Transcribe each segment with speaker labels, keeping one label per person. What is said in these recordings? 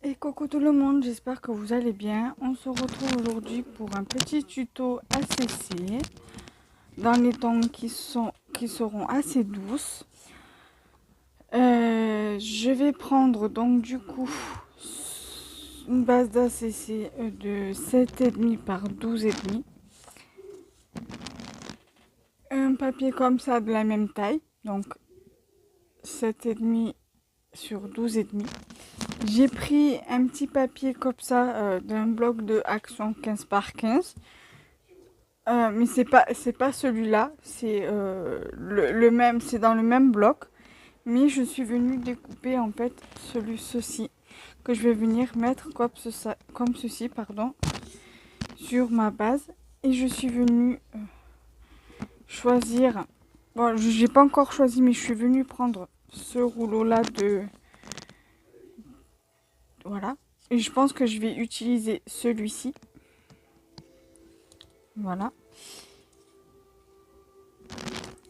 Speaker 1: Et coucou tout le monde, j'espère que vous allez bien. On se retrouve aujourd'hui pour un petit tuto ACC dans les tons qui seront assez douces. Je vais prendre donc du coup une base d'ACC de 7,5 par 12,5. Un papier comme ça de la même taille, donc 7,5 sur 12,5. J'ai pris un petit papier comme ça d'un bloc de Action 15 par 15. Mais c'est pas celui-là, c'est le même, c'est dans le même bloc. Mais je suis venue découper en fait ceci que je vais venir mettre comme ceci, pardon, sur ma base. Et je suis venue choisir. Bon, j'ai pas encore choisi, mais je suis venue prendre ce rouleau-là de. Voilà. Et je pense que je vais utiliser celui-ci. Voilà.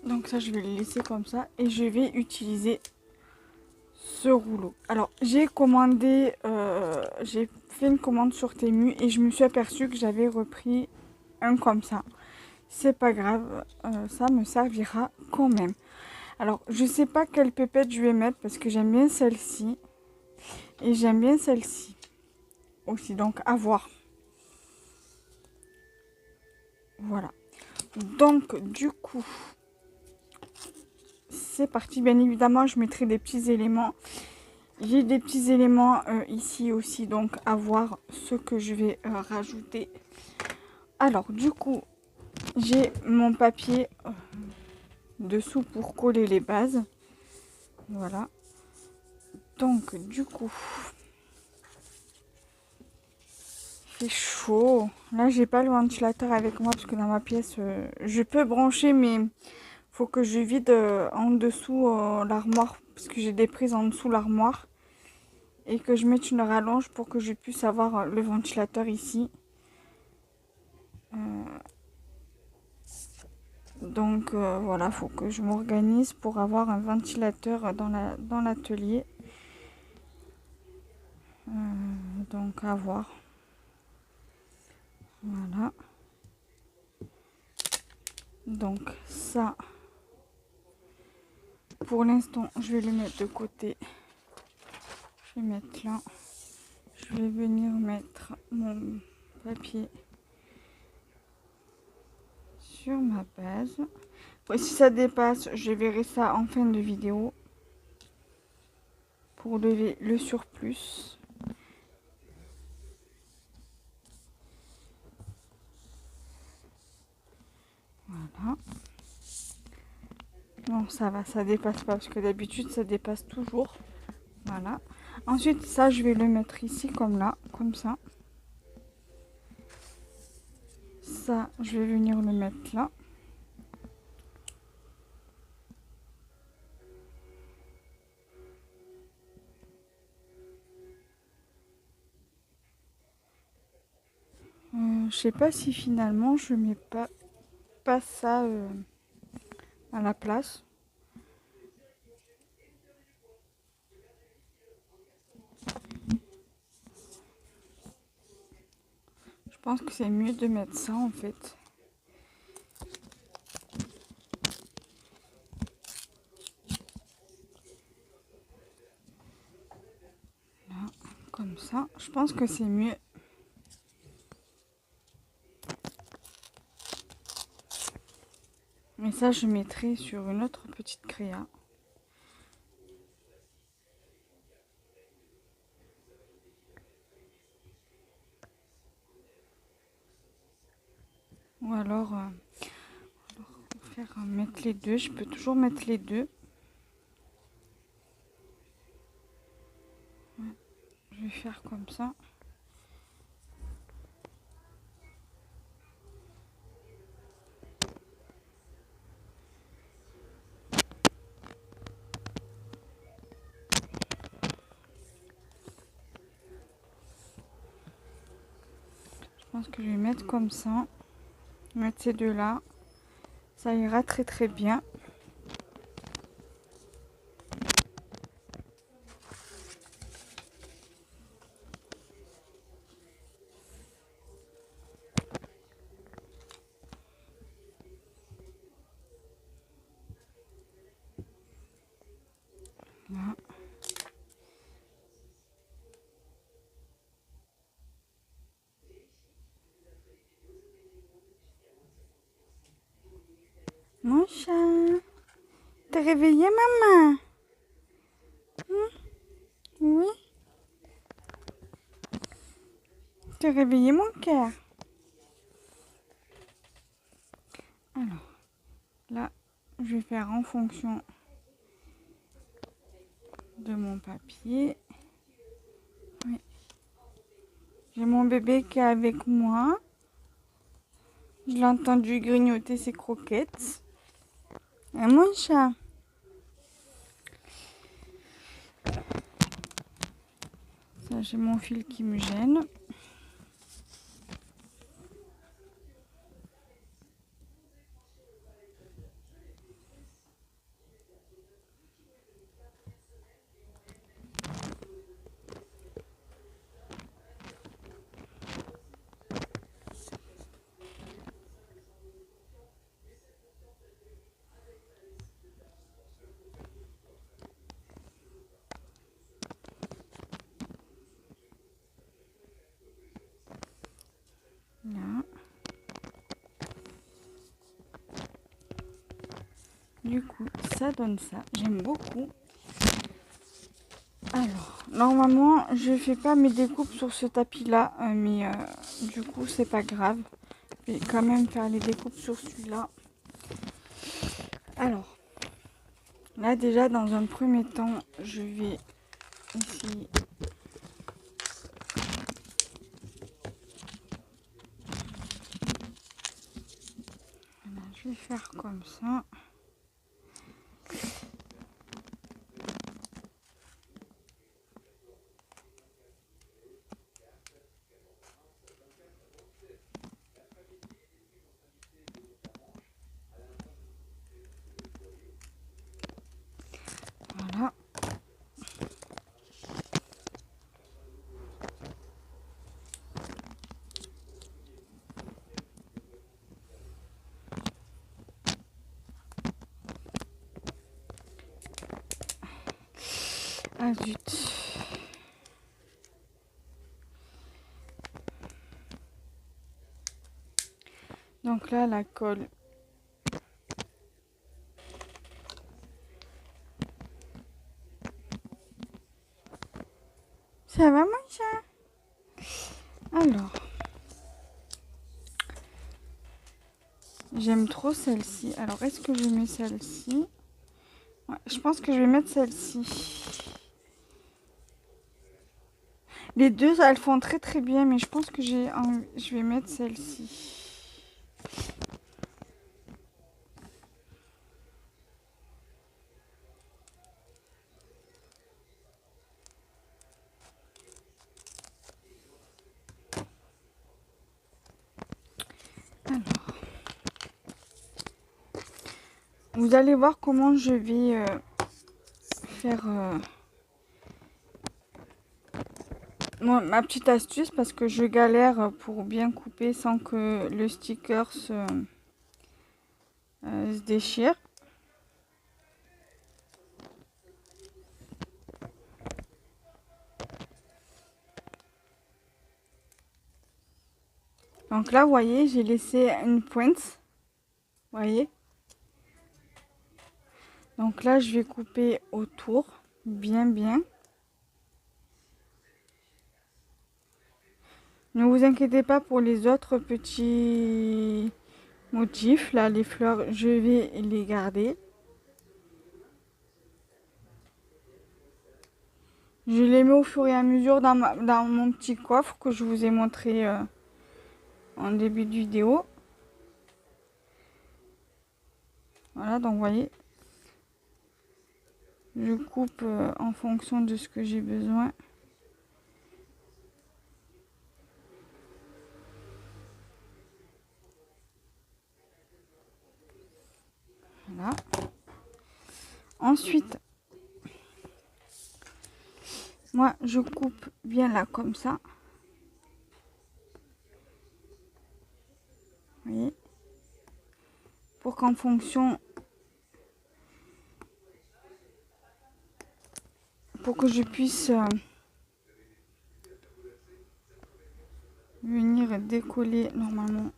Speaker 1: Donc ça, je vais le laisser comme ça. Et je vais utiliser ce rouleau. Alors, j'ai fait une commande sur Temu et je me suis aperçue que j'avais repris un comme ça. C'est pas grave, ça me servira quand même. Alors, je sais pas quelle pépette je vais mettre parce que j'aime bien celle-ci. Et j'aime bien celle-ci aussi, donc à voir. Voilà. Donc, du coup, c'est parti. Bien évidemment, je mettrai des petits éléments. J'ai des petits éléments ici aussi, donc à voir ce que je vais rajouter. Alors, du coup, j'ai mon papier dessous pour coller les bases. Voilà. Donc, du coup, il fait chaud. Là, j'ai pas le ventilateur avec moi parce que dans ma pièce, je peux brancher, mais faut que je vide en dessous l'armoire parce que j'ai des prises en dessous l'armoire et que je mette une rallonge pour que je puisse avoir le ventilateur ici. Donc voilà, faut que je m'organise pour avoir un ventilateur dans l'atelier. Donc à voir. Voilà. Donc ça, pour l'instant, je vais le mettre de côté. Je vais mettre là. Je vais venir mettre mon papier sur ma base. Bon, si ça dépasse, je verrai ça en fin de vidéo pour lever le surplus. Voilà. Bon, ça va, ça dépasse pas parce que d'habitude ça dépasse toujours. Voilà. Ensuite, ça, je vais le mettre ici comme là, comme ça. Ça, je vais venir le mettre là. Je sais pas si finalement je mets pas ça à la place. Je pense que c'est mieux de mettre ça en fait. Là, comme ça. Je pense que c'est mieux. Mais ça, je mettrai sur une autre petite créa. Ou alors, mettre les deux. Je peux toujours mettre les deux. Ouais, je vais faire comme ça. Je pense que je vais mettre comme ça. Mettre ces deux là. Ça ira très très bien. Là. Mon chat, t'es réveillé, maman? Oui. T'es réveillé, mon cœur? Alors, là, je vais faire en fonction de mon papier. Oui. J'ai mon bébé qui est avec moi. Je l'ai entendu grignoter ses croquettes. Et mon chat. Ça, j'ai mon fil qui me gêne. Là. Du coup, ça donne ça. J'aime beaucoup. Alors, normalement, je fais pas mes découpes sur ce tapis-là, mais du coup, c'est pas grave. Je vais quand même faire les découpes sur celui-là. Alors, là déjà, dans un premier temps, je vais ici voilà, je vais faire comme ça. Voilà. Ah zut. Donc là, la colle. Ça va, mon chat? Alors. J'aime trop celle-ci. Alors, est-ce que je mets celle-ci? Ouais, je pense que je vais mettre celle-ci. Les deux, elles font très très bien, mais je pense que je vais mettre celle-ci. Alors, vous allez voir comment je vais faire ma petite astuce parce que je galère pour bien couper sans que le sticker se déchire. Donc là, vous voyez, j'ai laissé une pointe. Vous voyez? Donc là, je vais couper autour, bien. Ne vous inquiétez pas pour les autres petits motifs. Là, les fleurs, je vais les garder. Je les mets au fur et à mesure dans mon petit coffre que je vous ai montré en début de vidéo. Voilà, donc vous voyez, je coupe en fonction de ce que j'ai besoin. Voilà. Ensuite, moi, je coupe bien là, comme ça. Vous voyez, pour qu'en fonction pour que je puisse venir décoller normalement.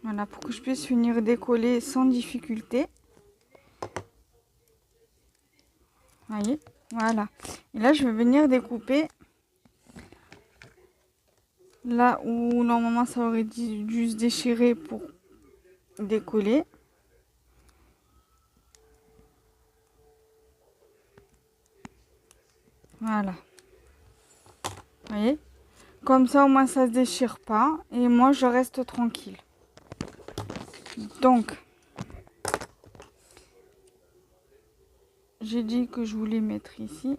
Speaker 1: Voilà, pour que je puisse venir décoller sans difficulté. Vous voyez, voilà. Et là, je vais venir découper là où normalement ça aurait dû se déchirer pour décoller. Voilà. Vous voyez? Comme ça, au moins, ça se déchire pas. Et moi, je reste tranquille. Donc, j'ai dit que je voulais mettre ici.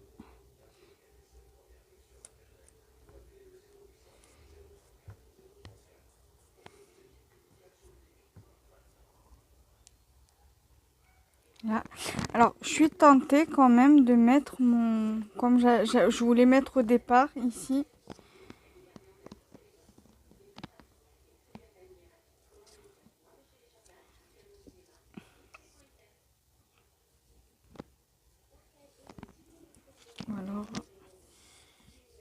Speaker 1: Là. Alors, je suis tentée quand même de mettre mon... Comme je voulais mettre au départ, ici. Alors,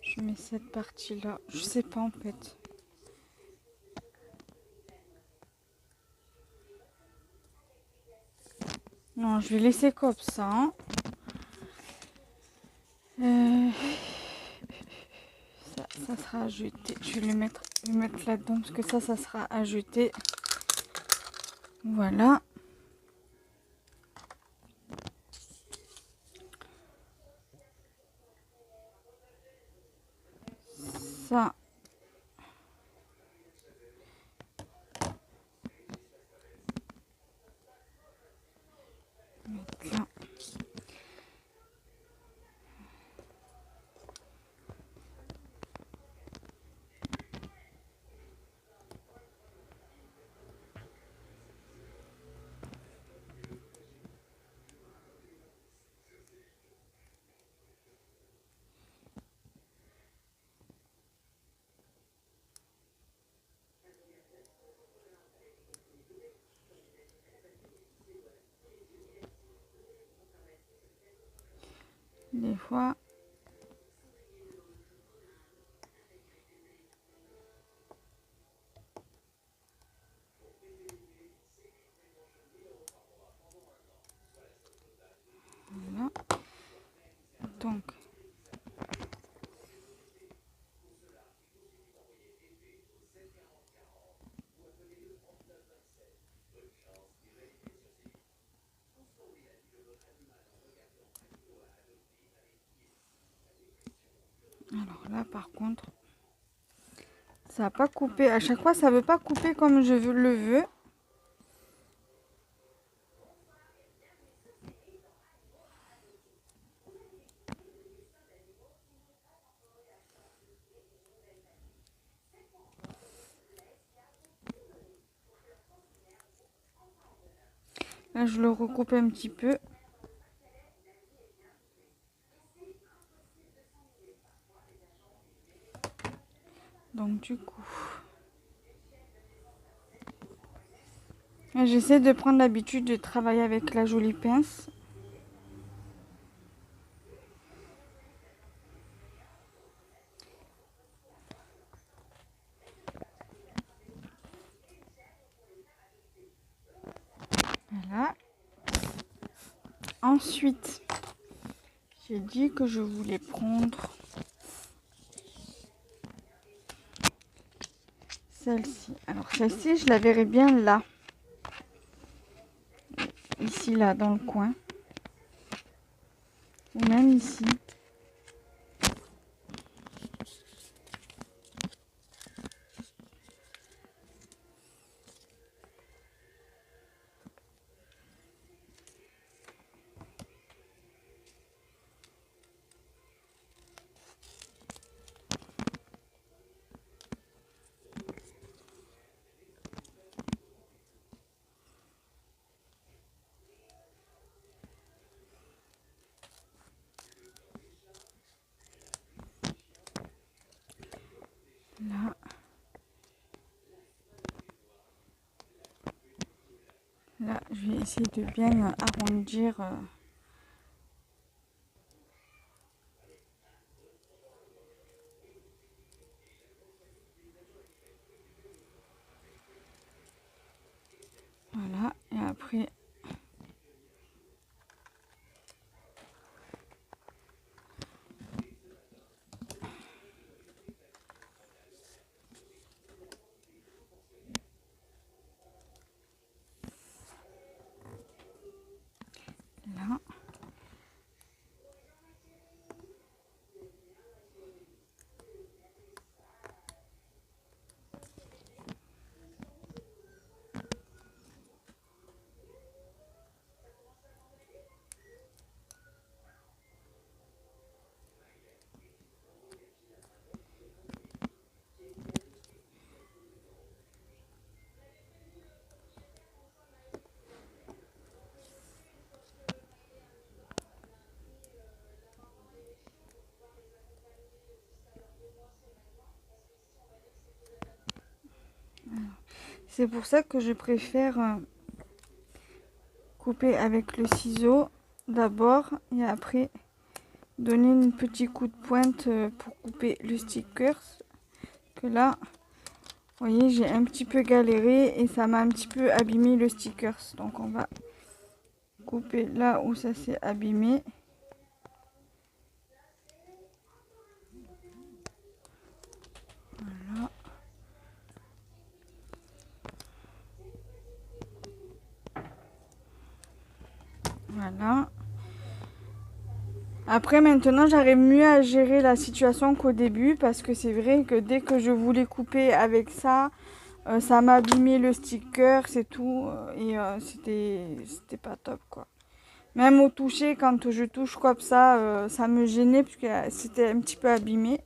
Speaker 1: je mets cette partie-là. Je sais pas en fait. Non, je vais laisser comme ça. Hein. Ça sera à jeter. Je vais le mettre là-dedans parce que ça sera à jeter. Voilà. Ça. Mettre là. Des fois. Voilà. Donc. Alors là, par contre, ça va pas couper. À chaque fois, ça veut pas couper comme je le veux. Là, je le recoupe un petit peu. Donc, du coup, j'essaie de prendre l'habitude de travailler avec la jolie pince. Voilà. Ensuite, j'ai dit que je voulais prendre celle-ci. Alors, celle-ci, je la verrai bien là. Ici, là, dans le coin. Ou même ici. Là, je vais essayer de bien arrondir. Voilà, et après, là. C'est pour ça que je préfère couper avec le ciseau d'abord et après donner un petit coup de pointe pour couper le sticker. Que là, vous voyez, j'ai un petit peu galéré et ça m'a un petit peu abîmé le sticker. Donc on va couper là où ça s'est abîmé. Voilà. Voilà. Après, maintenant, j'arrive mieux à gérer la situation qu'au début parce que c'est vrai que dès que je voulais couper avec ça, ça m'a abîmé le sticker, c'est tout. Et c'était pas top, quoi. Même au toucher, quand je touche comme ça me gênait parce que c'était un petit peu abîmé.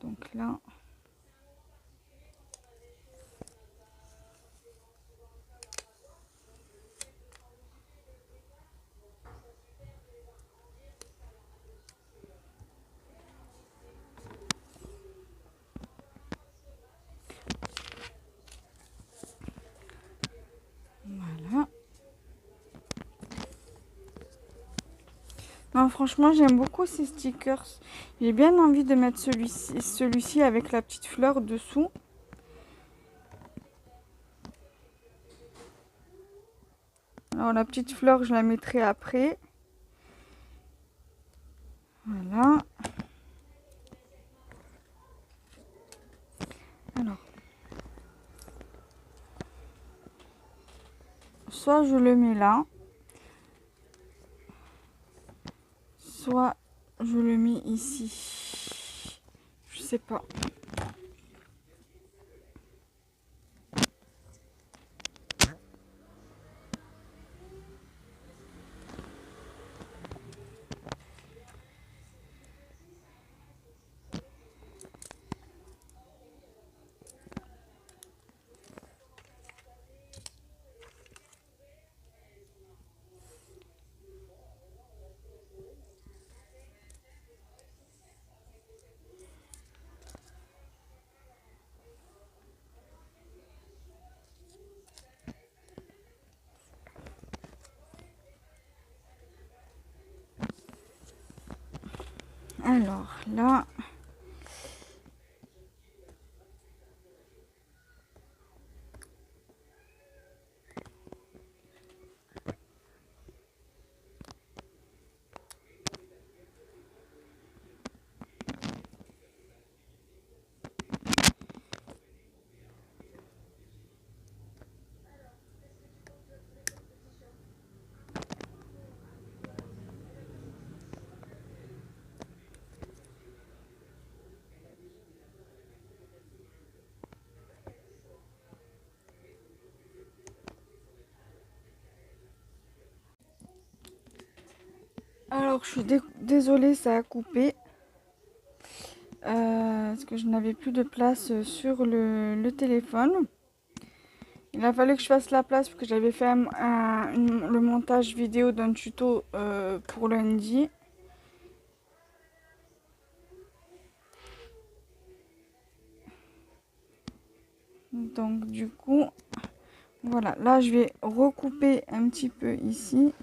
Speaker 1: Donc là... Voilà. Non, franchement, j'aime beaucoup ces stickers. J'ai bien envie de mettre celui-ci avec la petite fleur dessous. Alors, la petite fleur, je la mettrai après. Voilà. Alors, soit je le mets là, soit je le mets ici. Je sais pas. Alors, là... Alors, je suis désolée, ça a coupé. Parce que je n'avais plus de place sur le téléphone. Il a fallu que je fasse la place parce que j'avais fait le montage vidéo d'un tuto pour lundi. Donc du coup, Voilà, là je vais recouper un petit peu ici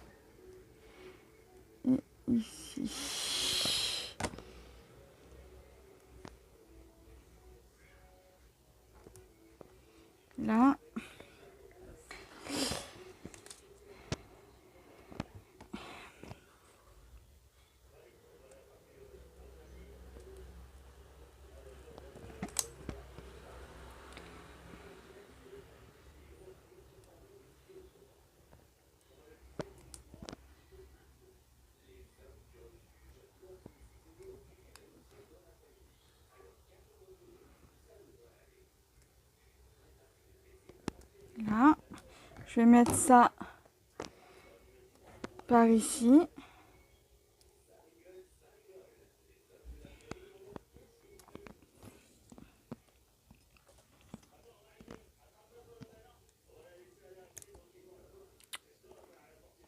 Speaker 1: et ici. Là. Là, je vais mettre ça par ici.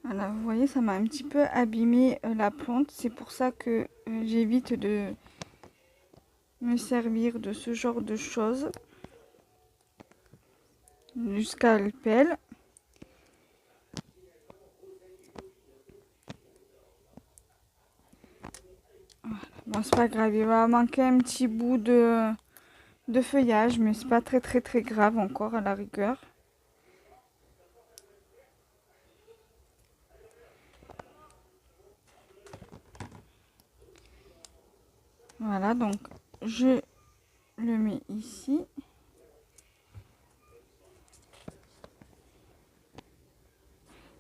Speaker 1: Voilà, vous voyez, ça m'a un petit peu abîmé la plante. C'est pour ça que j'évite de me servir de ce genre de choses. Du scalpel. Voilà. Bon, c'est pas grave, il va manquer un petit bout de feuillage, mais c'est pas très grave encore à la rigueur. Voilà, donc je le mets ici.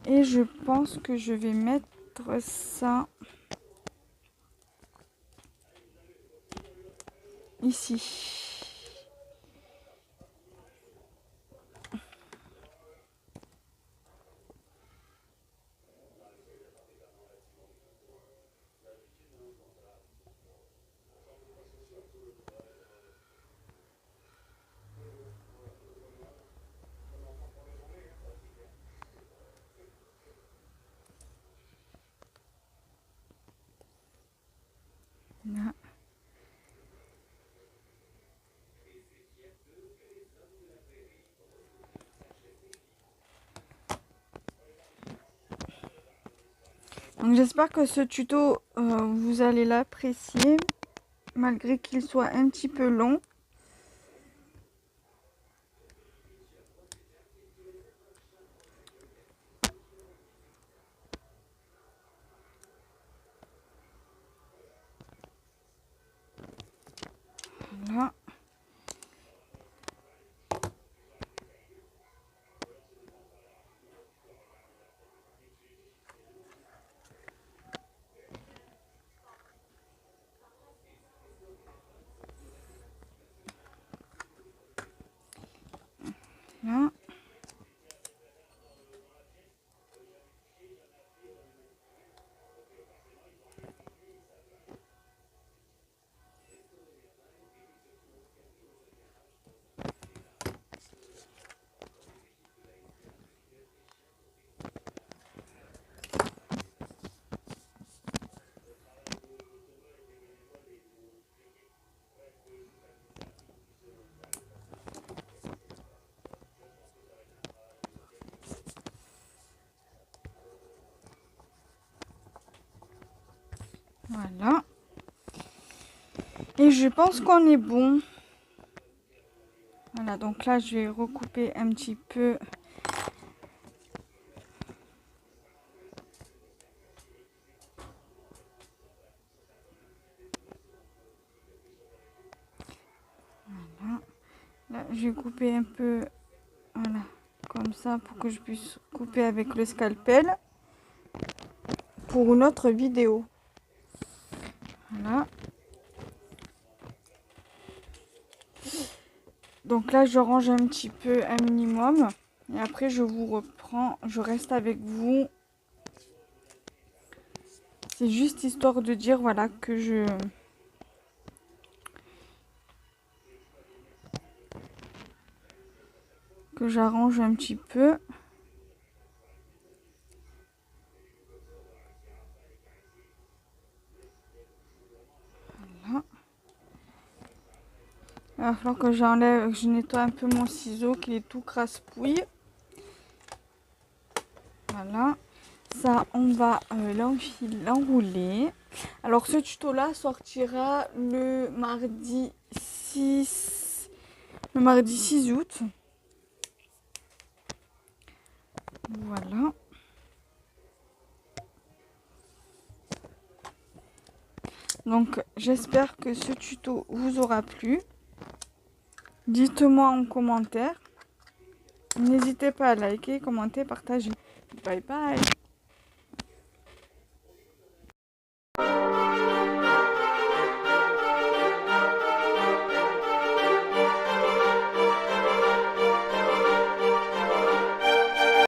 Speaker 1: Et je pense que je vais mettre ça ici. Là. Donc j'espère que ce tuto, vous allez l'apprécier, malgré qu'il soit un petit peu long. Voilà. Là. Voilà. Et je pense qu'on est bon. Voilà, donc là, je vais recouper un petit peu. Voilà. Là, je vais couper un peu, voilà, comme ça, pour que je puisse couper avec le scalpel pour une autre vidéo. Voilà. Donc là, je range un petit peu, un minimum. Et après, je vous reprends. Je reste avec vous. C'est juste histoire de dire, voilà, que j'arrange un petit peu. Voilà. Il va falloir que j'enlève, que je nettoie un peu mon ciseau qui est tout crasse-pouille. Voilà. Ça, on va l'enrouler. Alors, ce tuto-là sortira le mardi 6 août. Voilà. Donc, j'espère que ce tuto vous aura plu. Dites-moi en commentaire. N'hésitez pas à liker, commenter, partager. Bye bye.